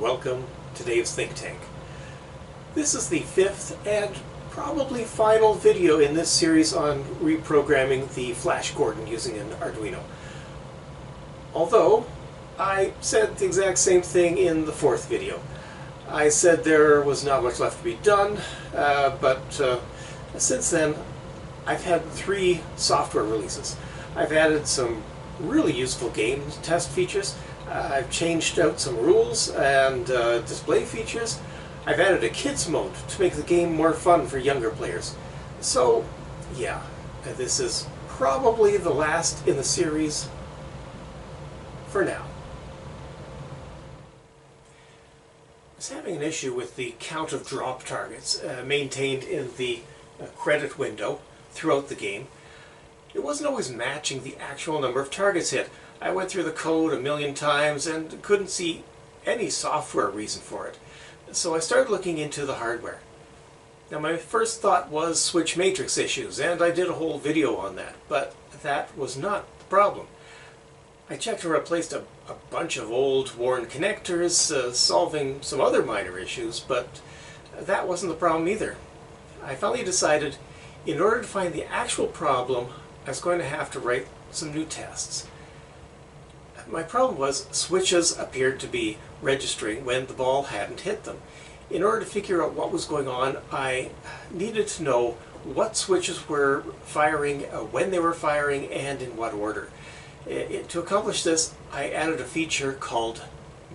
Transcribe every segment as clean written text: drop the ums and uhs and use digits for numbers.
welcome to Dave's Think Tank. This is the fifth and probably final video in this series on reprogramming the Flash Gordon using an Arduino. Although, I said the exact same thing in the fourth video. I said there was not much left to be done, but since then I've had 3 software releases. I've added some really useful game test features. I've changed out some rules and display features. I've added a kids mode to make the game more fun for younger players. So yeah, this is probably the last in the series for now. I was having an issue with the count of drop targets maintained in the credit window throughout the game. It wasn't always matching the actual number of targets hit. I went through the code a million times and couldn't see any software reason for it. So I started looking into the hardware. Now my first thought was switch matrix issues, and I did a whole video on that, but that was not the problem. I checked and replaced a bunch of old worn connectors, solving some other minor issues, but that wasn't the problem either. I finally decided in order to find the actual problem, I was going to have to write some new tests. My problem was switches appeared to be registering when the ball hadn't hit them. In order to figure out what was going on, I needed to know what switches were firing, when they were firing, and in what order. To accomplish this, I added a feature called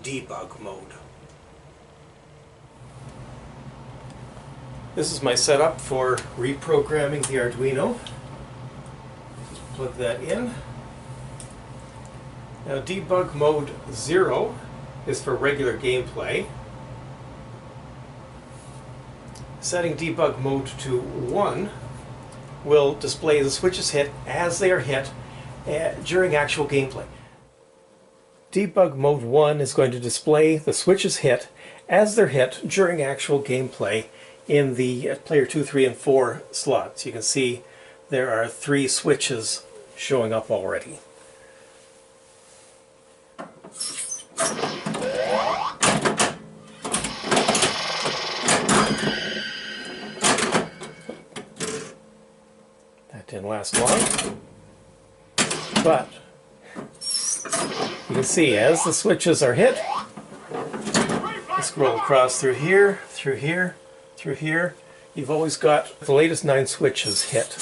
Debug Mode. This is my setup for reprogramming the Arduino. Just plug that in. Now Debug Mode 0 is for regular gameplay. Setting Debug Mode to 1 will display the switches hit as they are hit during actual gameplay. Debug Mode 1 is going to display the switches hit as they're hit during actual gameplay in the player 2, 3, and 4 slots. You can see there are 3 switches showing up already. That didn't last long, but you can see as the switches are hit, I scroll across through here, through here, through here, you've always got the latest 9 switches hit.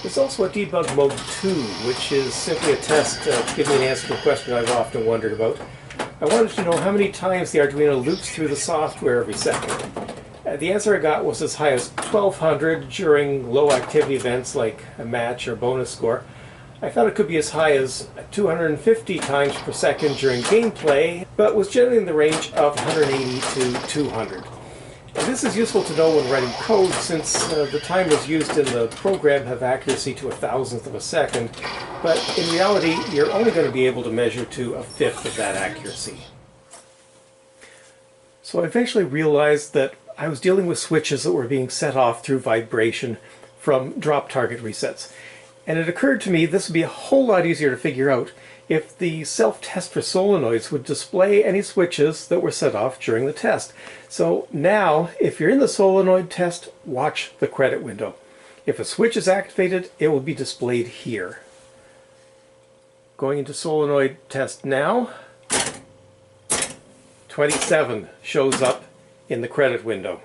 There's also a Debug Mode 2, which is simply a test to give me an answer to a question I've often wondered about. I wanted to know how many times the Arduino loops through the software every second. The answer I got was as high as 1200 during low activity events like a match or bonus score. I thought it could be as high as 250 times per second during gameplay, but was generally in the range of 180 to 200. This is useful to know when writing code, since the timers used in the program have accuracy to 1,000th of a second, but in reality you're only going to be able to measure to 1/5 of that accuracy. So I eventually realized that I was dealing with switches that were being set off through vibration from drop target resets. And it occurred to me this would be a whole lot easier to figure out if the self-test for solenoids would display any switches that were set off during the test. So now, if you're in the solenoid test, watch the credit window. If a switch is activated, it will be displayed here. Going into solenoid test now, 27 shows up in the credit window.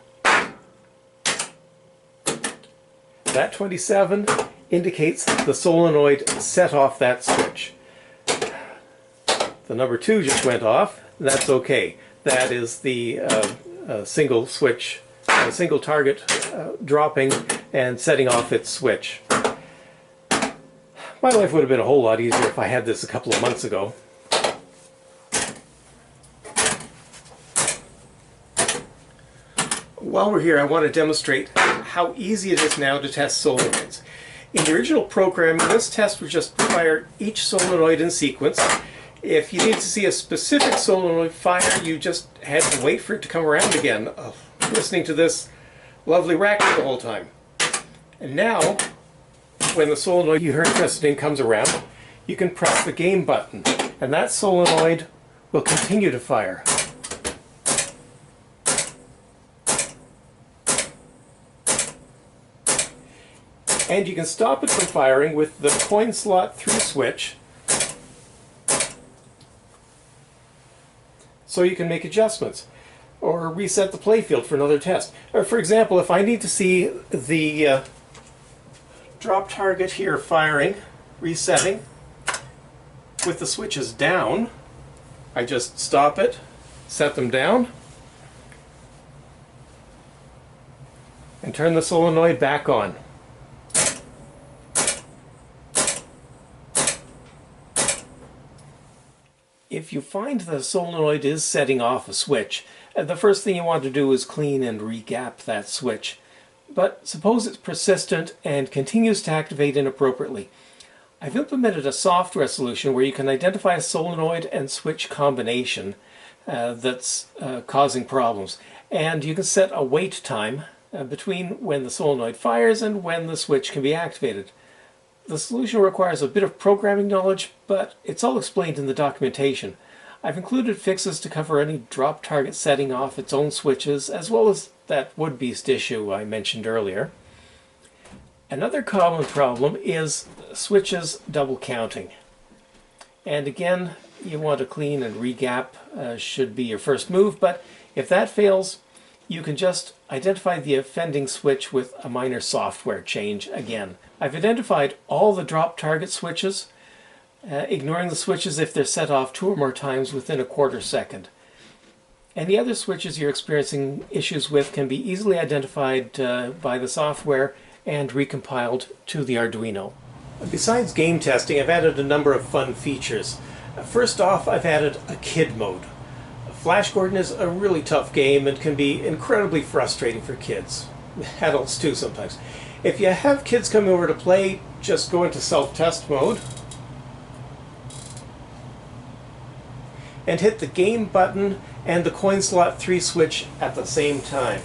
That 27 indicates the solenoid set off that switch. The number 2 just went off. That's okay. That is the single switch, single target dropping and setting off its switch. My life would have been a whole lot easier if I had this a couple of months ago. While we're here, I want to demonstrate how easy it is now to test solenoids. In the original program, this test would just fire each solenoid in sequence. If you need to see a specific solenoid fire, you just had to wait for it to come around again, listening to this lovely racket the whole time. And now, when the solenoid you're interested in comes around, you can press the game button, and that solenoid will continue to fire. And you can stop it from firing with the coin slot through switch, so you can make adjustments or reset the playfield for another test. Or for example, if I need to see the drop target here firing, resetting, with the switches down, I just stop it, set them down, and turn the solenoid back on. If you find the solenoid is setting off a switch, the first thing you want to do is clean and re-gap that switch. But suppose it's persistent and continues to activate inappropriately. I've implemented a software solution where you can identify a solenoid and switch combination that's causing problems. And you can set a wait time between when the solenoid fires and when the switch can be activated. The solution requires a bit of programming knowledge, but it's all explained in the documentation. I've included fixes to cover any drop target setting off its own switches, as well as that wood beast issue I mentioned earlier. Another common problem is switches double counting. And again, you want to clean and re-gap should be your first move, but if that fails, you can just identify the offending switch with a minor software change again. I've identified all the drop target switches, ignoring the switches if they're set off 2 or more times within a quarter second. Any other switches you're experiencing issues with can be easily identified by the software and recompiled to the Arduino. Besides game testing, I've added a number of fun features. First off, I've added a kid mode. Flash Gordon is a really tough game and can be incredibly frustrating for kids. Adults too sometimes. If you have kids coming over to play, just go into self-test mode and hit the game button and the coin slot 3 switch at the same time.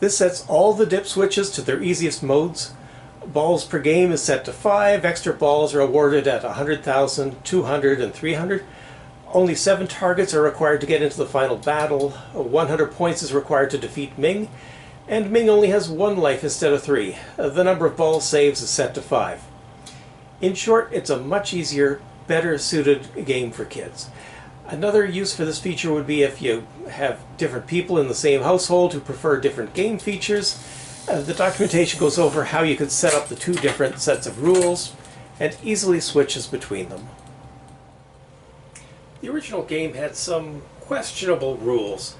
This sets all the dip switches to their easiest modes. Balls per game is set to 5. Extra balls are awarded at 100,000, 200, and 300. Only 7 targets are required to get into the final battle. 100 points is required to defeat Ming. And Ming only has 1 life instead of 3. The number of ball saves is set to 5. In short, it's a much easier, better suited game for kids. Another use for this feature would be if you have different people in the same household who prefer different game features. The documentation goes over how you could set up the 2 different sets of rules and easily switches between them. The original game had some questionable rules.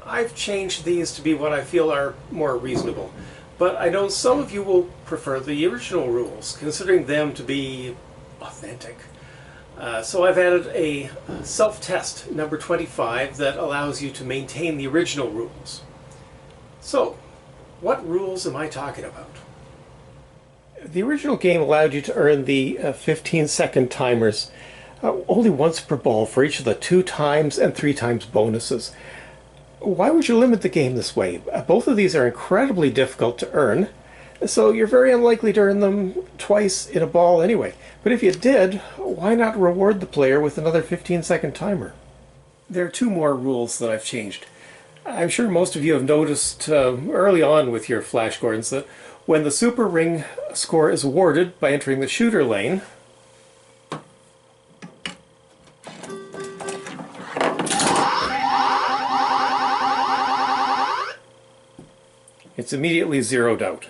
I've changed these to be what I feel are more reasonable, but I know some of you will prefer the original rules, considering them to be authentic. So I've added a self-test, number 25, that allows you to maintain the original rules. So, what rules am I talking about? The original game allowed you to earn the 15-second timers only once per ball for each of the 2 times and 3 times bonuses. Why would you limit the game this way? Both of these are incredibly difficult to earn, so you're very unlikely to earn them twice in a ball anyway. But if you did, why not reward the player with another 15-second timer? There are 2 more rules that I've changed. I'm sure most of you have noticed early on with your Flash Gordons that when the Super Ring score is awarded by entering the shooter lane, it's immediately zeroed out.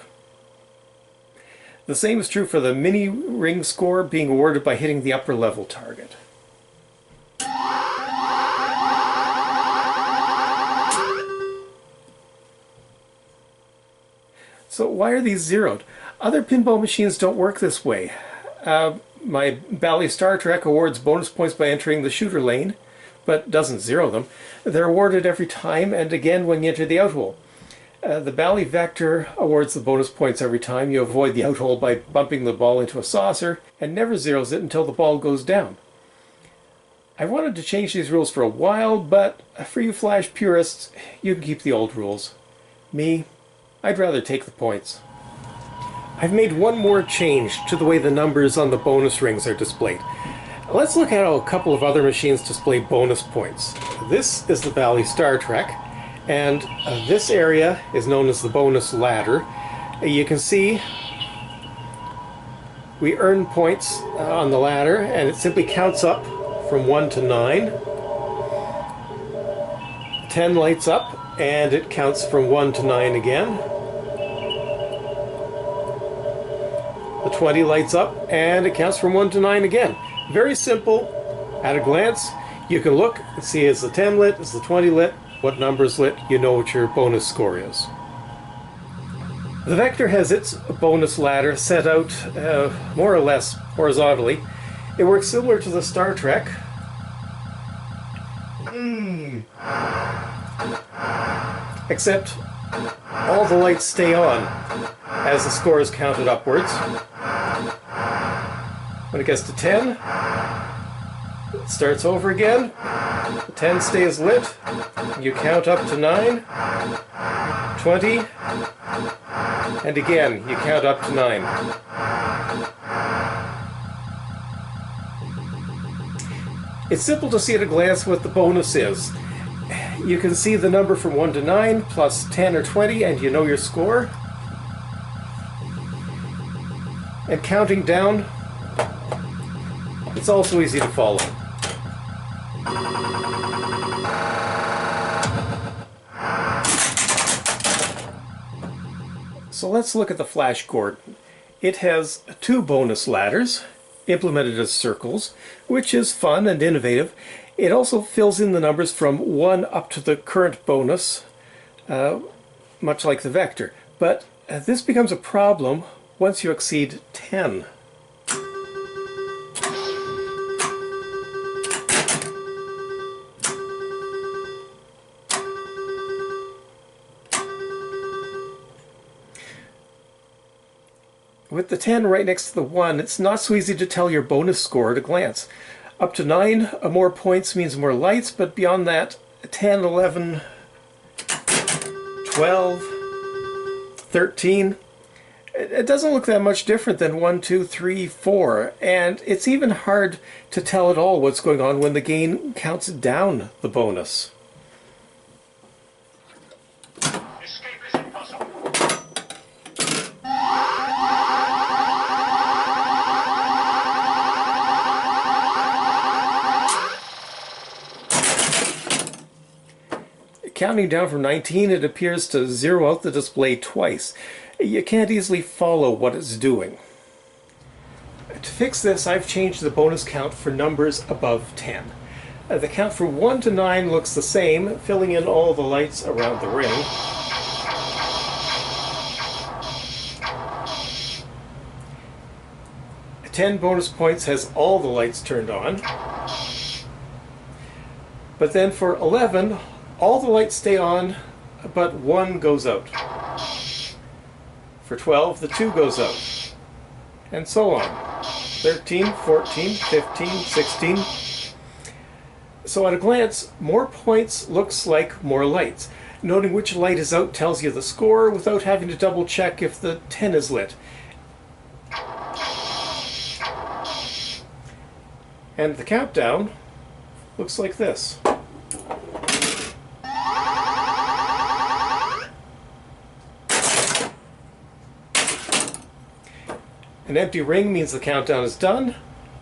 The same is true for the mini ring score being awarded by hitting the upper level target. So why are these zeroed? Other pinball machines don't work this way. My Bally Star Trek awards bonus points by entering the shooter lane, but doesn't zero them. They're awarded every time and again when you enter the outhole. The Bally Vector awards the bonus points every time you avoid the outhole by bumping the ball into a saucer, and never zeroes it until the ball goes down. I wanted to change these rules for a while, but for you Flash purists, you can keep the old rules. Me, I'd rather take the points. I've made one more change to the way the numbers on the bonus rings are displayed. Let's look at how a couple of other machines display bonus points. This is the Bally Star Trek, and this area is known as the bonus ladder. You can see we earn points on the ladder, and it simply counts up from 1 to 9. 10 lights up, and it counts from 1 to 9 again. The 20 lights up, and it counts from 1 to 9 again. Very simple. At a glance, you can look and see, is the 10 lit, is the 20 lit, what number is lit, you know what your bonus score is. The Vector has its bonus ladder set out more or less horizontally. It works similar to the Star Trek. Except all the lights stay on as the score is counted upwards. When it gets to 10, it starts over again. The 10 stays lit. You count up to 9, 20, and again you count up to 9. It's simple to see at a glance what the bonus is. You can see the number from 1 to 9 plus 10 or 20 and you know your score. And counting down, it's also easy to follow. So let's look at the Flash Gordon. It has 2 bonus ladders implemented as circles, which is fun and innovative. It also fills in the numbers from 1 up to the current bonus, much like the Vector. But this becomes a problem once you exceed 10. With the 10 right next to the 1, it's not so easy to tell your bonus score at a glance. Up to 9, more points means more lights, but beyond that, 10, 11, 12, 13, it doesn't look that much different than 1, 2, 3, 4, and it's even hard to tell at all what's going on when the game counts down the bonus. Counting down from 19, it appears to zero out the display twice. You can't easily follow what it's doing. To fix this, I've changed the bonus count for numbers above 10. The count from 1 to 9 looks the same, filling in all the lights around the ring. A 10 bonus points has all the lights turned on. But then for 11, all the lights stay on, but 1 goes out. For 12, the 2 goes out. And so on. 13, 14, 15, 16. So at a glance, more points looks like more lights. Noting which light is out tells you the score without having to double check if the 10 is lit. And the countdown looks like this. An empty ring means the countdown is done,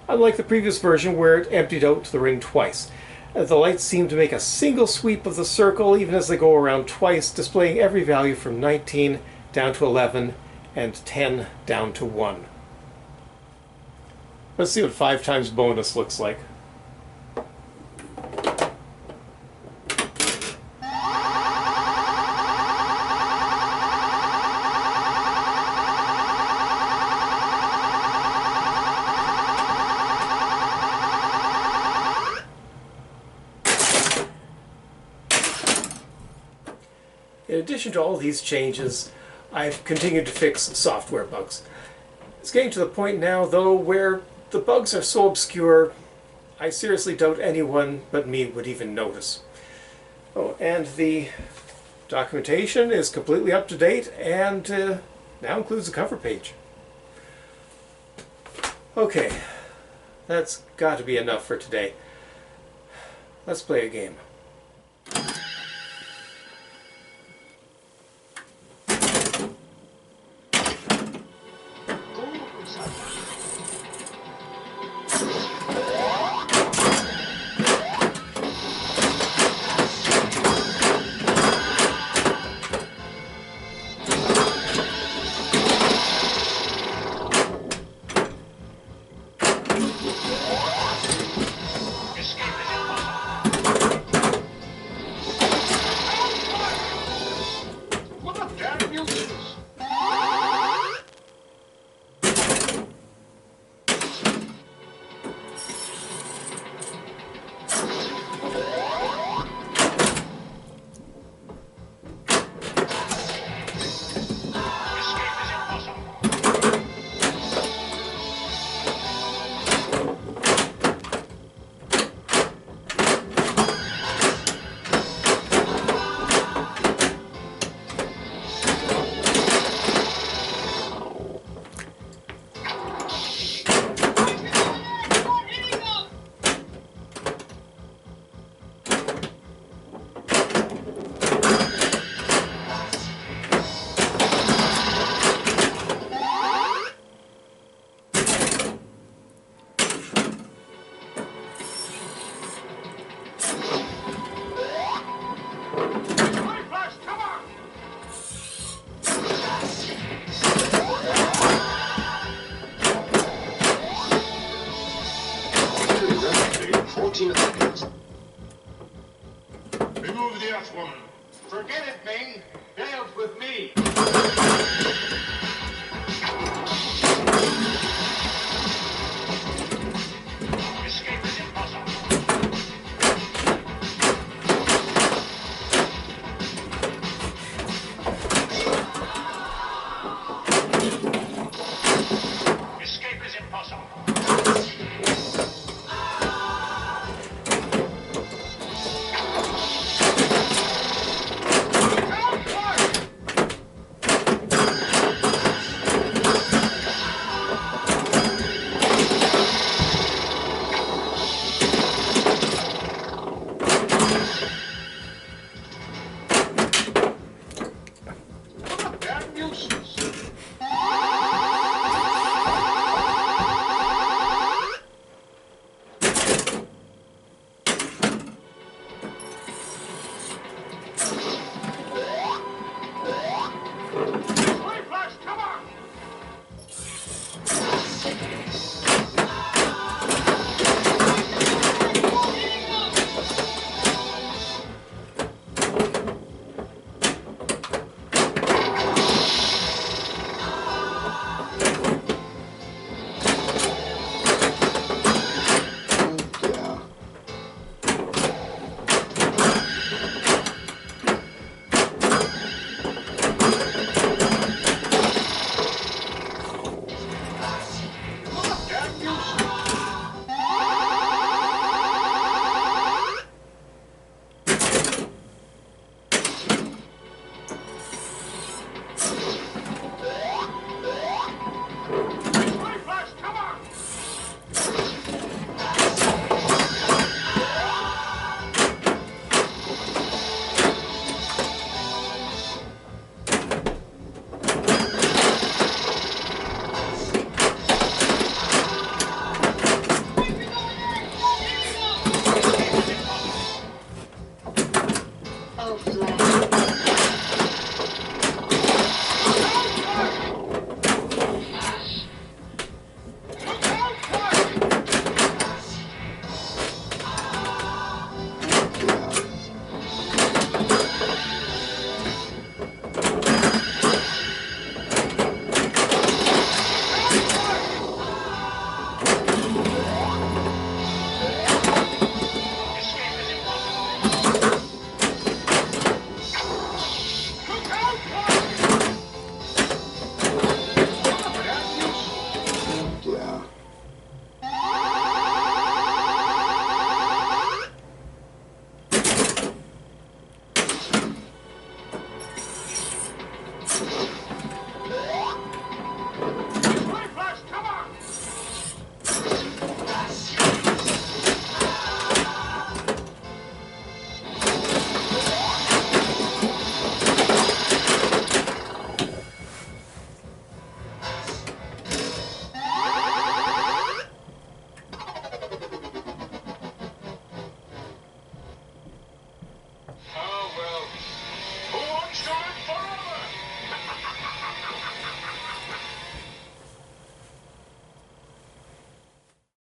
unlike the previous version where it emptied out the ring twice. The lights seem to make a single sweep of the circle even as they go around twice, displaying every value from 19 down to 11 and 10 down to 1. Let's see what 5 times bonus looks like. In addition to all these changes, I've continued to fix software bugs. It's getting to the point now, though, where the bugs are so obscure, I seriously doubt anyone but me would even notice. Oh, and the documentation is completely up to date and now includes a cover page. Okay, that's got to be enough for today. Let's play a game. Remove the Earthwoman. Forget it, Bing. Dale's with me.